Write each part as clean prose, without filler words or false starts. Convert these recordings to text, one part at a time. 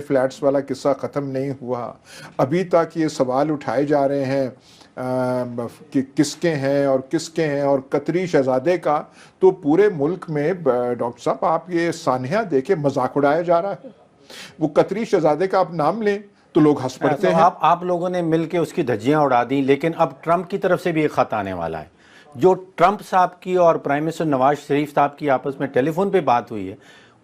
Flats والا قصہ ختم نہیں ہوا. ابھی تک یہ سوال اٹھائے جا رہے ہیں کہ کس کے ہیں اور کس کے ہیں, اور قطری شہزادے کا تو پورے ملک میں ڈاکٹر صاحب آپ یہ سانحہ دیکھیں مذاق اڑایا جا رہا ہے. وہ قطری شہزادے کا آپ نام لیں تو لوگ ہنس پڑتے ہیں. آپ لوگوں نے مل کے اس کی دھجیاں اڑا دیں, لیکن اب ٹرمپ کی طرف سے بھی ایک خط آنے والا ہے. جو ٹرمپ صاحب کی اور پرائم منسٹر نواز شریف صاحب کی آپس میں ٹیلی فون پہ بات ہوئی ہے,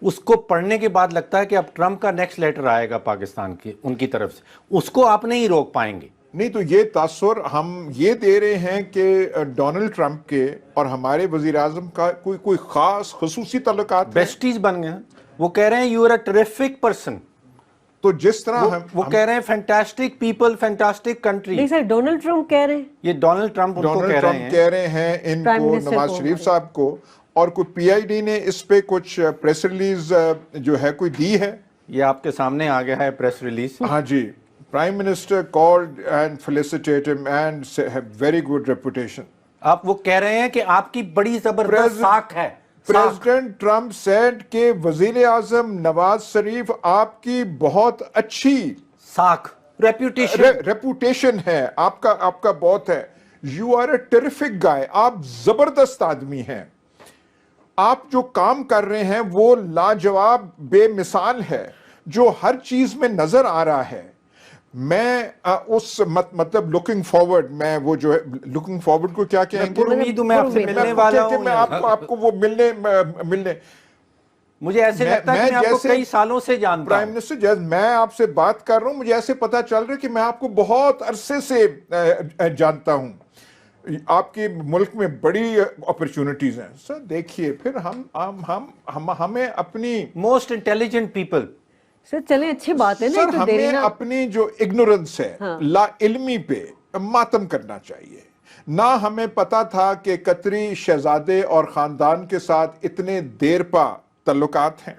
اس کو پڑھنے کے بعد لگتا ہے کہ اب ٹرمپ کا نیکسٹ لیٹر آئے گا پاکستان کی ان کی طرف سے, اس کو آپ نہیں روک پائیں گے. نہیں تو یہ تاثر ہم یہ دے رہے ہیں کہ ڈونلڈ ٹرمپ کے اور ہمارے وزیر اعظم کا کوئی خاص خصوصی تعلقات بیسٹیز بن گئے ہیں. وہ کہہ رہے ہیں you are a traffic person. تو جس طرح وہ کہہ رہے ہیں فینٹاسٹک پیپل, فینٹاسٹک کنٹری. نہیں سر, ڈونلڈ ٹرمپ کہہ رہے ہیں, یہ ڈونلڈ ٹرمپ ان کو کہہ رہے ہیں ان کو, نواز شریف صاحب کو. اور کوئی پی آئی ڈی نے اس پہ کچھ پریس ریلیز جو ہے کوئی دی ہے, یہ آپ کے سامنے آ گیا ہے پریس ریلیز. ہاں جی. Prime minister called and felicitated him and have very good reputation. آپ وہ کہہ رہے ہیں کہ آپ کی بڑی زبردست ساکھ ہے. پریزیڈنٹ ٹرمپ said کہ وزیر اعظم نواز شریف آپ کی بہت اچھی ساکھ, ریپوٹیشن ہے, آپ کا بہت ہے. یو آر اے ٹیریفک گائے, آپ زبردست آدمی ہیں. آپ جو کام کر رہے ہیں وہ لاجواب بے مثال ہے, جو ہر چیز میں نظر آ رہا ہے. میں اس مطلب لوکنگ فارورڈ, میں وہ جو ہے لوکنگ فارورڈ کو کیا کہیں گے, میں آپ سے ملنے والا ہوں. میں آپ کو وہ ملنے مجھے ایسے لگتا ہے کہ میں آپ کو کئی سالوں سے جانتا ہوں. پرائم منسٹر جیسے میں آپ سے بات کر رہا ہوں, مجھے ایسے پتا چل رہا ہے کہ میں آپ کو بہت عرصے سے جانتا ہوں. آپ کی ملک میں بڑی اپرچونٹیز ہیں. سر دیکھیے پھر ہمیں اپنی موسٹ انٹیلیجنٹ پیپل. سر چلیں اچھی بات ہے نا, سر ہمیں اپنی جو اگنورنس ہے, لا علمی پہ ماتم کرنا چاہیے. نہ ہمیں پتا تھا کہ قطری شہزادے اور خاندان کے ساتھ اتنے دیر پا تعلقات ہیں.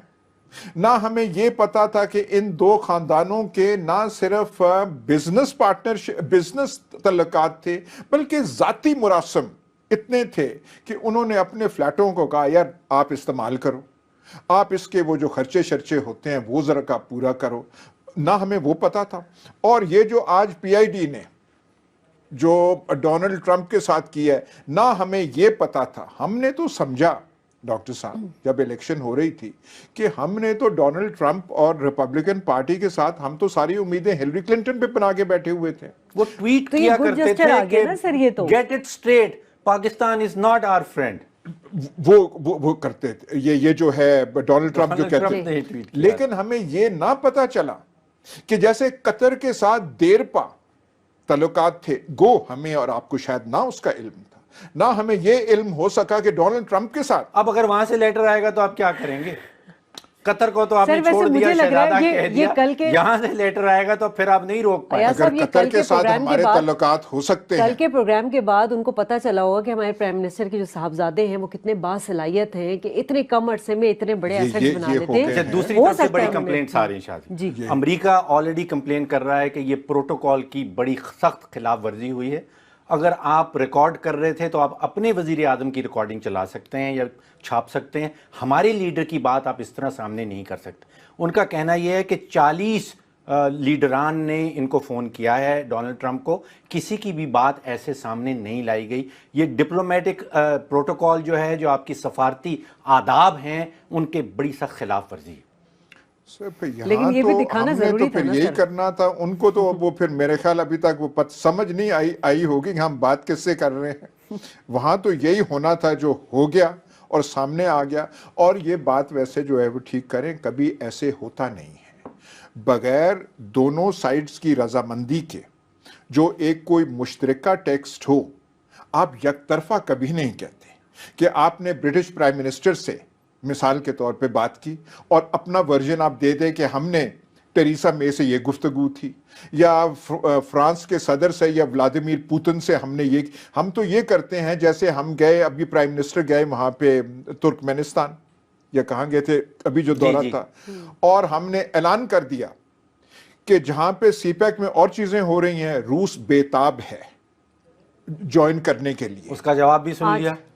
نہ ہمیں یہ پتا تھا کہ ان دو خاندانوں کے نہ صرف بزنس تعلقات تھے, بلکہ ذاتی مراسم اتنے تھے کہ انہوں نے اپنے فلیٹوں کو کہا یار آپ استعمال کرو, آپ اس کے وہ جو خرچے شرچے ہوتے ہیں وہ ذرا کا پورا کرو. نہ ہمیں وہ پتا تھا. اور یہ جو آج پی آئی ڈی نے جو ڈونلڈ ٹرمپ کے ساتھ کیا ہے, نہ ہمیں یہ پتا تھا. ہم نے تو سمجھا ڈاکٹر صاحب جب الیکشن ہو رہی تھی کہ ہم نے تو ڈونلڈ ٹرمپ اور ریپبلکن پارٹی کے ساتھ ہم تو ساری امیدیں ہلری کلنٹن پہ بنا کے بیٹھے ہوئے تھے. وہ ٹویٹ کیا کرتے تھے کہ get it straight, Pakistan is not our friend. وہ کرتے تھے, یہ جو ہے ڈونلڈ ٹرمپ جو کہتے تھے. لیکن ہمیں یہ نہ پتا چلا کہ جیسے قطر کے ساتھ دیر پا تعلقات تھے, گو ہمیں اور آپ کو شاید نہ اس کا علم تھا, نہ ہمیں یہ علم ہو سکا کہ ڈونلڈ ٹرمپ کے ساتھ. اب اگر وہاں سے لیٹر آئے گا تو آپ کیا کریں گے؟ قطر کو تو آپ نے چھوڑ دیا, شہزادہ کہہ دیا, یہاں سے لیٹر آئے گا تو پھر آپ نہیں روک پائے. اگر قطر کے ساتھ ہمارے تعلقات ہو سکتے ہیں. کل کے پروگرام کے بعد ان کو پتا چلا ہوگا کہ ہمارے پرائم منسٹر کے جو صاحبزادے ہیں وہ کتنے باصلاحیت ہیں کہ اتنے کم عرصے میں اتنے بڑے ایسٹس بنا دیتے ہیں. دوسری طرف سے بڑی کمپلینٹس آ رہی ہیں شادی. امریکہ آلریڈی کمپلین کر رہا ہے کہ یہ پروٹوکول کی بڑی سخت خلاف ورزی ہوئی ہے. اگر آپ ریکارڈ کر رہے تھے تو آپ اپنے وزیر اعظم کی ریکارڈنگ چلا سکتے ہیں یا چھاپ سکتے ہیں, ہمارے لیڈر کی بات آپ اس طرح سامنے نہیں کر سکتے. ان کا کہنا یہ ہے کہ 40 لیڈران نے ان کو فون کیا ہے ڈونلڈ ٹرمپ کو, کسی کی بھی بات ایسے سامنے نہیں لائی گئی. یہ ڈپلومیٹک پروٹوکول جو ہے, جو آپ کی سفارتی آداب ہیں, ان کے بڑی سخت خلاف ورزی ہے. لیکن یہ بھی دکھانا ضروری تھا نا یہی کرنا تھا ان کو. تو وہ پھر میرے خیال ابھی تک وہ سمجھ نہیں آئی ہوگی کہ ہم بات کس سے کر رہے ہیں. وہاں تو یہی ہونا تھا جو ہو گیا اور سامنے آ گیا. اور یہ بات ویسے جو ہے وہ ٹھیک کریں, کبھی ایسے ہوتا نہیں ہے بغیر دونوں سائڈز کی رضامندی کے. جو ایک کوئی مشترکہ ٹیکسٹ ہو, آپ یک طرفہ کبھی نہیں کہتے کہ آپ نے برٹش پرائم منسٹر سے مثال کے طور پہ بات کی اور اپنا ورژن آپ دے دیں کہ ہم نے ٹریسا مے سے یہ گفتگو تھی, یا فرانس کے صدر سے یا ولادیمیر پوتن سے ہم نے یہ. ہم تو یہ کرتے ہیں جیسے ہم گئے, ابھی پرائم منسٹر گئے وہاں پہ ترکمانستان یا کہاں گئے تھے ابھی جو دورہ تھا, اور ہم نے اعلان کر دیا کہ جہاں پہ سی پیک میں اور چیزیں ہو رہی ہیں, روس بے تاب ہے جوائن کرنے کے لیے. اس کا جواب بھی سن لیا.